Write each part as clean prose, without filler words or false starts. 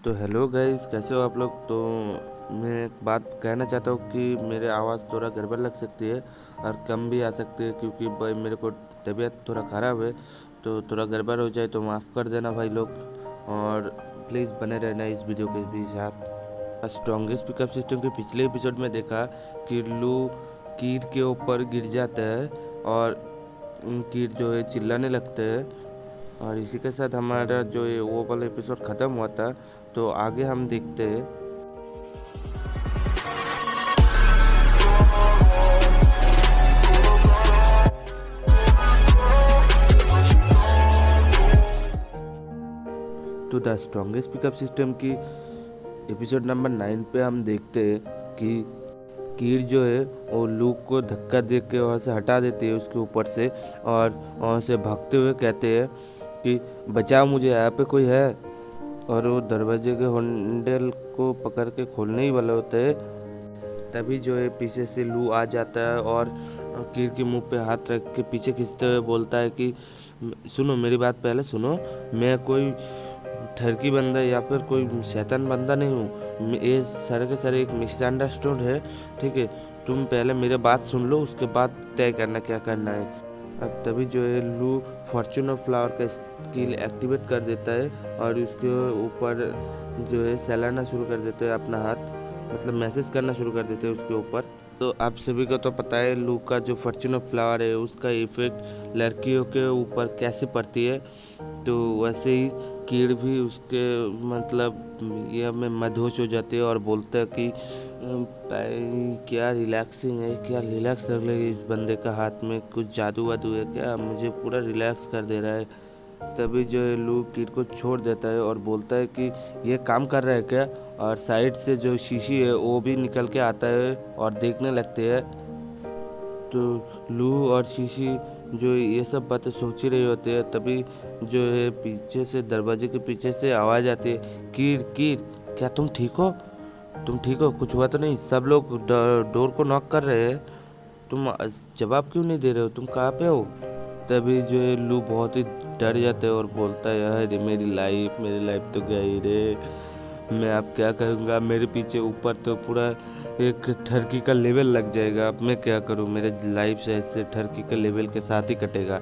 तो hello guys, कैसे हो आप लोग। तो मैं एक बात कहना चाहता हूँ कि मेरे आवाज़ थोड़ा गड़बड़ लग सकती है और कम भी आ सकती है, क्योंकि भाई मेरे को तबीयत थोड़ा ख़राब है। तो थोड़ा गड़बड़ हो जाए तो माफ़ कर देना भाई लोग, और प्लीज़ बने रहना इस वीडियो के भी साथ। स्ट्रॉन्गेस्ट पिकअप सिस्टम के पिछले एपिसोड में देखा कि लू कीर के ऊपर गिर जाता है और कीर जो है चिल्लाने लगते हैं। और इसी के साथ हमारा जो ये वो वाला एपिसोड ख़त्म हुआ था। तो आगे हम देखते हैं। तो द स्ट्रॉन्गेस्ट पिकअप सिस्टम की एपिसोड नंबर 9 पे हम देखते हैं कि कीर जो है वो लूक को धक्का दे के वहाँ से हटा देती है उसके ऊपर से, और वहाँ से भागते हुए कहते हैं कि बचाओ मुझे, यहाँ पे कोई है। और वो दरवाजे के हैंडल को पकड़ के खोलने ही वाला होता है, तभी जो है पीछे से लू आ जाता है और कीर के मुंह पे हाथ रख के पीछे खींचते हुए बोलता है कि सुनो, मेरी बात पहले सुनो। मैं कोई ठरकी बंदा या फिर कोई शैतान बंदा नहीं हूँ। ये सारे के सारे एक मिसअंडरस्टूड है, ठीक है। तुम पहले मेरे बात सुन लो, उसके बाद तय करना क्या करना है। अब तभी जो है लू फॉर्चूनर फ्लावर का स्किल एक्टिवेट कर देता है और उसके ऊपर जो है सहलाना शुरू कर देता है अपना हाथ, मतलब मैसेज करना शुरू कर देते हैं उसके ऊपर। तो आप सभी को तो पता है लू का जो फॉर्चूनर फ्लावर है उसका इफेक्ट लड़कियों के ऊपर कैसे पड़ती है। तो वैसे ही कीड़ भी उसके मतलब ये में मदहोश हो जाती है और बोलता है कि भाई क्या रिलैक्सिंग है, क्या रिलैक्स कर ले इस बंदे का हाथ में कुछ जादू वादू है क्या, मुझे पूरा रिलैक्स कर दे रहा है। तभी जो है लू कीड़ को छोड़ देता है और बोलता है कि ये काम कर रहा है क्या। और साइड से जो शीशी है वो भी निकल के आता है और देखने लगते हैं। तो लू और शीशी जो ये सब बातें सोच ही रहे होते हैं, तभी जो है पीछे से दरवाजे के पीछे से आवाज़ आती है, कीर कीर, क्या तुम ठीक हो, तुम ठीक हो, कुछ हुआ तो नहीं। सब लोग डोर को नॉक कर रहे हैं, तुम जवाब क्यों नहीं दे रहे हो, तुम कहाँ पे हो। तभी जो है लू बहुत ही डर जाता है और बोलता है यार मेरी लाइफ तो गई रे, मैं अब क्या करूँगा। मेरे पीछे ऊपर तो पूरा एक ठरकी का लेवल लग जाएगा, अब मैं क्या करूँ, मेरे लाइफ से ऐसे ठरकी के लेवल के साथ ही कटेगा।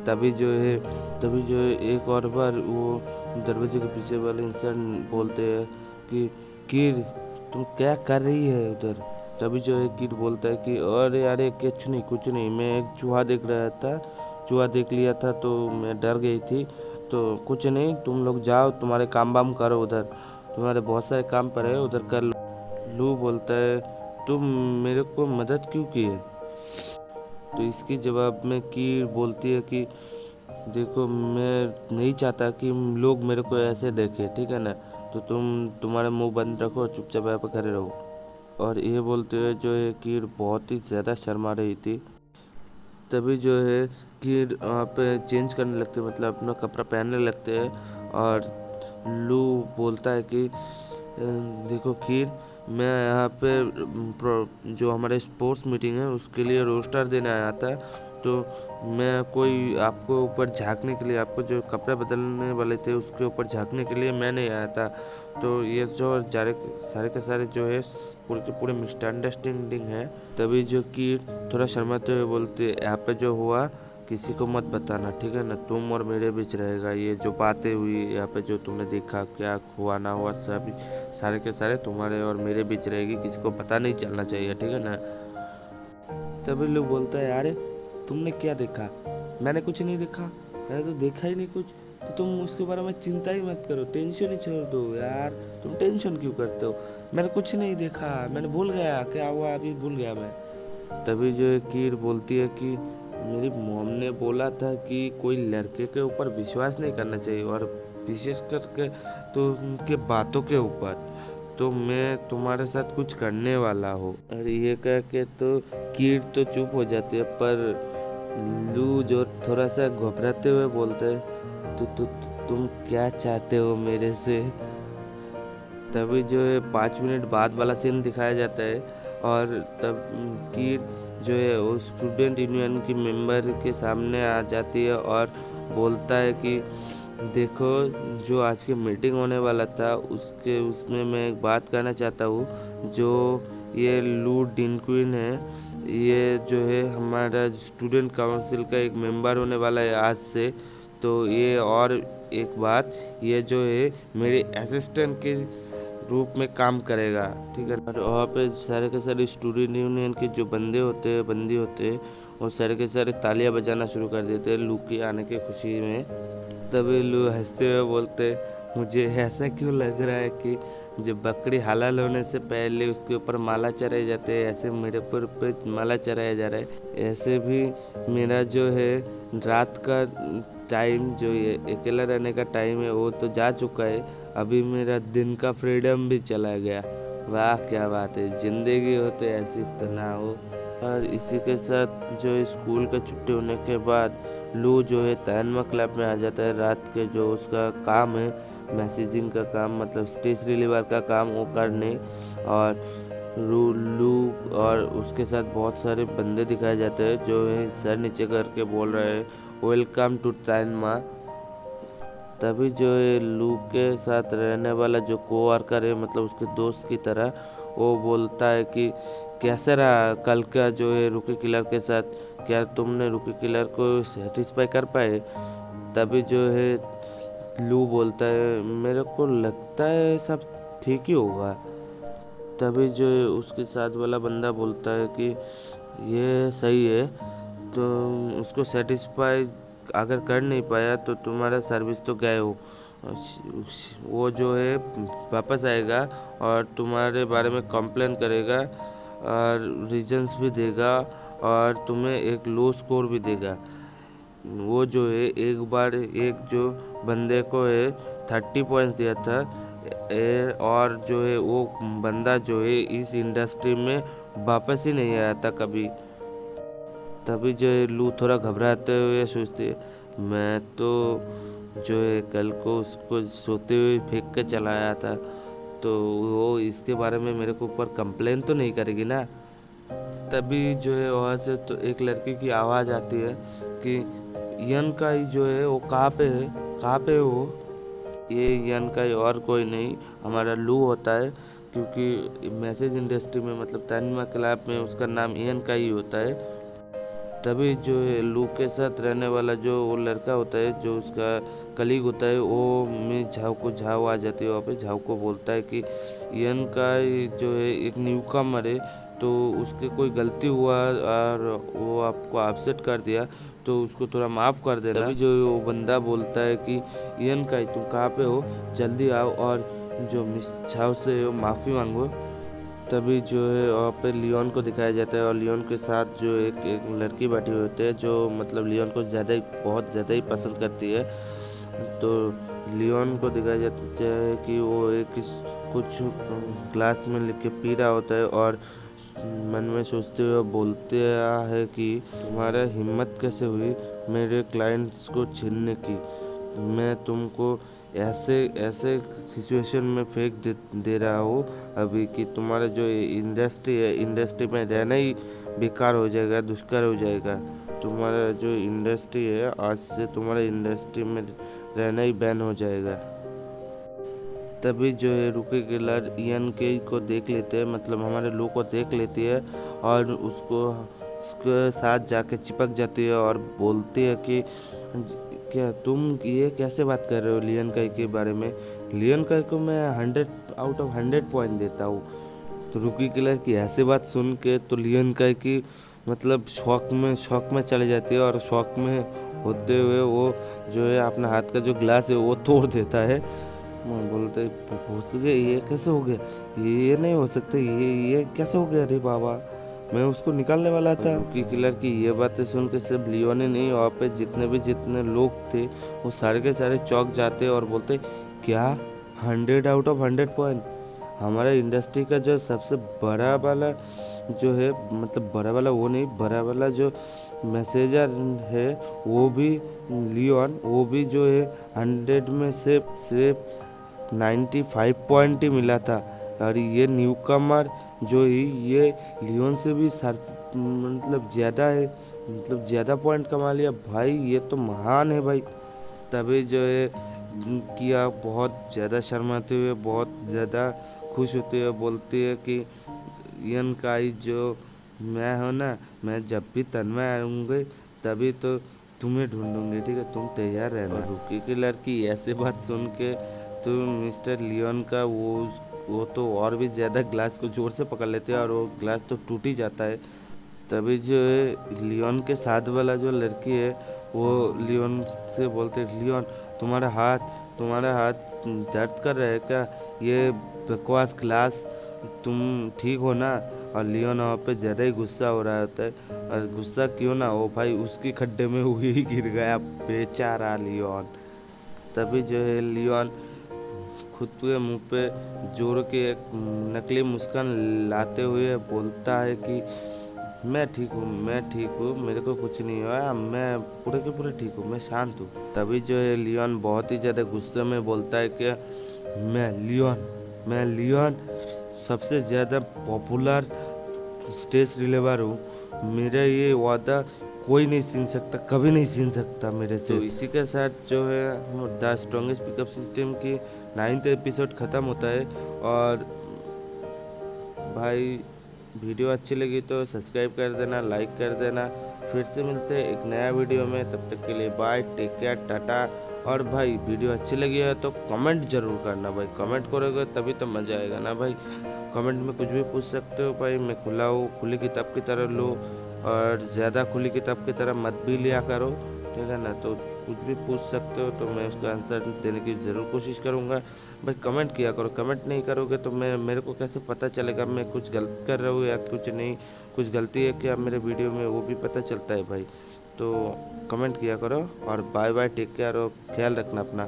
तभी जो है एक और बार वो दरवाजे के पीछे वाले इंसान बोलते हैं कि कीर, तुम क्या कर रही है उधर। तभी जो है कीर बोलता है कि अरे कुछ नहीं, मैं एक चूहा देख रहा था, चूहा देख लिया था तो मैं डर गई थी। तो कुछ नहीं, तुम लोग जाओ, तुम्हारे काम वाम करो, उधर तुम्हारे बहुत सारे काम पड़े हैं, उधर कर लो। लू बोलता है तुम मेरे को मदद क्यों की है। तो इसके जवाब में कीर बोलती है कि देखो, मैं नहीं चाहता कि लोग मेरे को ऐसे देखें, ठीक है ना। तो तुम्हारा मुंह बंद रखो, चुपचाप यहाँ पर खड़े रहो। और ये बोलते हुए जो है कीर बहुत ही ज़्यादा शर्मा रही थी। तभी जो है कीर वहाँ पे चेंज करने लगते हैं, मतलब अपना कपड़ा पहनने लगते हैं। और लू बोलता है कि देखो कीर, मैं यहाँ पे जो हमारे स्पोर्ट्स मीटिंग है उसके लिए रोस्टर देने आया था। तो मैं कोई आपको ऊपर झांकने के लिए, आपको जो कपड़े बदलने वाले थे उसके ऊपर झांकने के लिए मैं नहीं आया था। तो ये जो सारे के सारे जो है पूरे के पूरे मिसअंडरस्टैंडिंग है। तभी जो कि थोड़ा शर्माते हुए बोलते, यहाँ पे जो हुआ किसी को मत बताना, ठीक है ना, तुम और मेरे बीच रहेगा। ये जो बातें हुई यहाँ पे, जो तुमने देखा, क्या हुआ ना हुआ, सब सारे के सारे तुम्हारे और मेरे बीच रहेगी, किसी को पता नहीं चलना चाहिए, ठीक है ना। तभी लोग बोलता है अरे तुमने क्या देखा, मैंने कुछ नहीं देखा, मैंने तो देखा ही नहीं कुछ। तो तुम उसके बारे में चिंता ही मत करो, टेंशन ही छोड़ दो यार, तुम टेंशन क्यों करते हो, मैंने कुछ नहीं देखा, मैंने भूल गया क्या हुआ, अभी भूल गया मैं। तभी जो है कीर बोलती है कि मेरी मॉम ने बोला था कि कोई लड़के के ऊपर विश्वास नहीं करना चाहिए, और विशेष करके तो उनके बातों के ऊपर। तो मैं तुम्हारे साथ कुछ करने वाला हूँ। और ये कह के तो कीर तो चुप हो जाती है, पर लू जो थोड़ा सा घबराते हुए बोलते है तुम क्या चाहते हो मेरे से। तभी जो है 5 मिनट बाद वाला सीन दिखाया जाता है, और तब कीर जो है वो स्टूडेंट यूनियन की मेंबर के सामने आ जाती है और बोलता है कि देखो, जो आज की मीटिंग होने वाला था उसमें मैं एक बात कहना चाहता हूँ। जो ये लू डिनक्विन है, ये जो है हमारा स्टूडेंट काउंसिल का एक मेंबर होने वाला है आज से। तो ये और एक बात, ये जो है मेरे असिस्टेंट के रूप में काम करेगा, ठीक है। और वहाँ पे सारे के सारे स्टूडेंट यूनियन के जो बंदी होते हैं, वो सारे के सारे तालियां बजाना शुरू कर देते हैं लू के आने की खुशी में। तभी लू हंसते हुए बोलते, मुझे ऐसा क्यों लग रहा है कि जब बकरी हलाल होने से पहले उसके ऊपर माला चढ़ाए जाते हैं, ऐसे मेरे पे माला चढ़ाया जा रहा है। ऐसे भी मेरा जो है रात का टाइम, जो ये अकेला रहने का टाइम है, वो तो जा चुका है। अभी मेरा दिन का फ्रीडम भी चला गया। वाह क्या बात है, जिंदगी हो तो ऐसी तो ना हो। और इसी के साथ जो स्कूल का छुट्टी होने के बाद लू जो है तैनमा क्लब में आ जाता है। रात के जो उसका काम है मैसेजिंग का काम, मतलब स्ट्रेस रिलीवर का काम वो करने, और लू और उसके साथ बहुत सारे बंदे दिखाए जाते हैं जो है सर नीचे करके बोल रहे हैं, वेलकम टू तैनमा। तभी जो है लू के साथ रहने वाला जो कोवर्कर है, मतलब उसके दोस्त की तरह, वो बोलता है कि कैसा रहा कल का जो है रुकी किलर के साथ, क्या तुमने रुकी किलर को सेटिस्फाई कर पाए। तभी जो है लू बोलता है, मेरे को लगता है सब ठीक ही होगा। तभी जो है उसके साथ वाला बंदा बोलता है कि ये सही है, तो उसको सेटिस्फाई अगर कर नहीं पाया तो तुम्हारा सर्विस तो गए हो। वो जो है वापस आएगा और तुम्हारे बारे में कंप्लेन करेगा और रीजंस भी देगा, और तुम्हें एक लो स्कोर भी देगा। वो जो है एक बार एक जो बंदे को है 30 पॉइंट्स दिया था, और जो है वो बंदा जो है इस इंडस्ट्री में वापस ही नहीं आया था कभी। तभी जो है लू थोड़ा घबराते हुए सोचते, मैं तो जो है कल को उसको सोते हुए फेंक के चला आया था, तो वो इसके बारे में मेरे को ऊपर कंप्लेन तो नहीं करेगी ना। तभी जो है वहाँ से तो एक लड़की की आवाज़ आती है कि यन का ही जो है वो कहाँ पे है, कहाँ पे है वो। ये यन का ही और कोई नहीं, हमारा लू होता है, क्योंकि मैसेज इंडस्ट्री में मतलब तैनमा क्लब में उसका नाम यन का ही होता है। तभी जो है लू के साथ रहने वाला जो वो लड़का होता है, जो उसका कलीग होता है, वो में झाव आ जाती है वहाँ पे। झाव को बोलता है कि यन का जो है एक न्यू कमर है, तो उसके कोई गलती हुआ और वो आपको अपसेट कर दिया, तो उसको थोड़ा माफ़ कर देना। तभी जो वो बंदा बोलता है कि यन का तुम कहाँ पे हो, जल्दी आओ और जो मिस झाव से माफ़ी मांगो। तभी जो है वहाँ पे लियोन को दिखाया जाता है, और लियोन के साथ जो एक लड़की बैठी हुई होती है, जो मतलब लियोन को बहुत ज़्यादा ही पसंद करती है। तो लियोन को दिखाया जाता है कि वो कुछ ग्लास में लिख के पी रहा होता है, और मन में सोचते हुए बोलते है कि तुम्हारा हिम्मत कैसे हुई मेरे क्लाइंट्स को छीनने की। मैं तुमको ऐसे ऐसे सिचुएशन में फेंक दे रहा हूँ अभी कि तुम्हारा जो इंडस्ट्री है, इंडस्ट्री में रहना ही बेकार हो जाएगा, दुष्कर हो जाएगा। तुम्हारा जो इंडस्ट्री है, आज से तुम्हारा इंडस्ट्री में रहना ही बैन हो जाएगा। तभी जो है रुकी किलर ईएन के को देख लेते हैं, मतलब हमारे लो को देख लेती है, और उसके साथ जाके चिपक जाती है और बोलती है कि क्या तुम ये कैसे बात कर रहे हो लियन काई के बारे में। लियन काई को मैं 100 आउट ऑफ 100 पॉइंट देता हूँ। तो रुकी किलर की ऐसी बात सुन के तो लियन काई की मतलब शौक में चले जाती है, और शौक में होते हुए वो जो है अपना हाथ का जो ग्लास है वो तोड़ देता है। मैं बोलते पूछ गए ये कैसे हो गया, ये नहीं हो सकता, ये कैसे हो गया, अरे बाबा मैं उसको निकालने वाला था। रुकी किलर की ये बातें सुन के सिर्फ लियोन ही नहीं, वहाँ पे जितने लोग थे वो सारे के सारे चौंक जाते और बोलते क्या 100 आउट ऑफ 100 पॉइंट। हमारा इंडस्ट्री का जो सबसे बड़ा वाला जो है, मतलब बड़ा वाला वो नहीं, बड़ा वाला जो मैसेजर है वो भी लियोन, वो भी जो है 100 में से सिर्फ 95 पॉइंट ही मिला था। और ये न्यू कमर जो ही ये लियोन से भी मतलब ज़्यादा है, मतलब ज़्यादा पॉइंट कमा लिया भाई, ये तो महान है भाई। तभी जो है किया बहुत ज़्यादा शर्माते हुए, बहुत ज़्यादा खुश होते हुए बोलती है कि यन काई जो मैं हो ना, मैं जब भी तन्मय आऊँगी तभी तो तुम्हें ढूंढूंगी, ठीक है, तुम तैयार रहना। और रुकी की लड़की ऐसे बात सुन के तो मिस्टर लियोन का वो तो और भी ज़्यादा ग्लास को ज़ोर से पकड़ लेते हैं और वो ग्लास तो टूट ही जाता है। तभी जो है लियोन के साथ वाला जो लड़की है वो लियोन से बोलते है, लियोन तुम्हारा हाथ दर्द कर रहा है क्या, ये बकवास ग्लास, तुम ठीक हो ना। और लियोन वहाँ पे ज़्यादा ही गुस्सा हो रहा होता है, और गुस्सा क्यों ना हो भाई, उसके खड्डे में वही ही गिर गया बेचारा लियोन। तभी जो है लियोन खुद के मुंह पे जोर के एक नकली मुस्कान लाते हुए बोलता है कि मैं ठीक हूँ, मेरे को कुछ नहीं हुआ, मैं पूरे के पूरे ठीक हूँ, मैं शांत हूँ। तभी जो है लियोन बहुत ही ज़्यादा गुस्से में बोलता है कि मैं लियोन सबसे ज़्यादा पॉपुलर स्टेज रिलीवर हूँ, मेरा ये वादा कोई नहीं छीन सकता, कभी नहीं छीन सकता मेरे से। तो इसी के साथ जो है द स्ट्रॉन्गेस्ट पिकअप सिस्टम की 9th एपिसोड ख़त्म होता है। और भाई वीडियो अच्छी लगी तो सब्सक्राइब कर देना, लाइक कर देना। फिर से मिलते हैं एक नया वीडियो में, तब तक के लिए बाय, टेक केयर, टाटा। और भाई वीडियो अच्छी लगी है तो कमेंट जरूर करना भाई, कमेंट करोगे तभी तो मज़ा आएगा ना भाई। कमेंट में कुछ भी पूछ सकते हो भाई, मैं खुला हूँ, खुली किताब की तरह लो, और ज़्यादा खुली किताब की तरह मत भी लिया करो, ठीक है ना। तो कुछ भी पूछ सकते हो तो मैं उसका आंसर देने की ज़रूर कोशिश करूँगा भाई। कमेंट किया करो, कमेंट नहीं करोगे तो मेरे को कैसे पता चलेगा मैं कुछ गलत कर रहा हूँ या कुछ नहीं, कुछ गलती है क्या मेरे वीडियो में, वो भी पता चलता है भाई। तो कमेंट किया करो, और बाय बाय, टेक केयर, और ख्याल रखना अपना।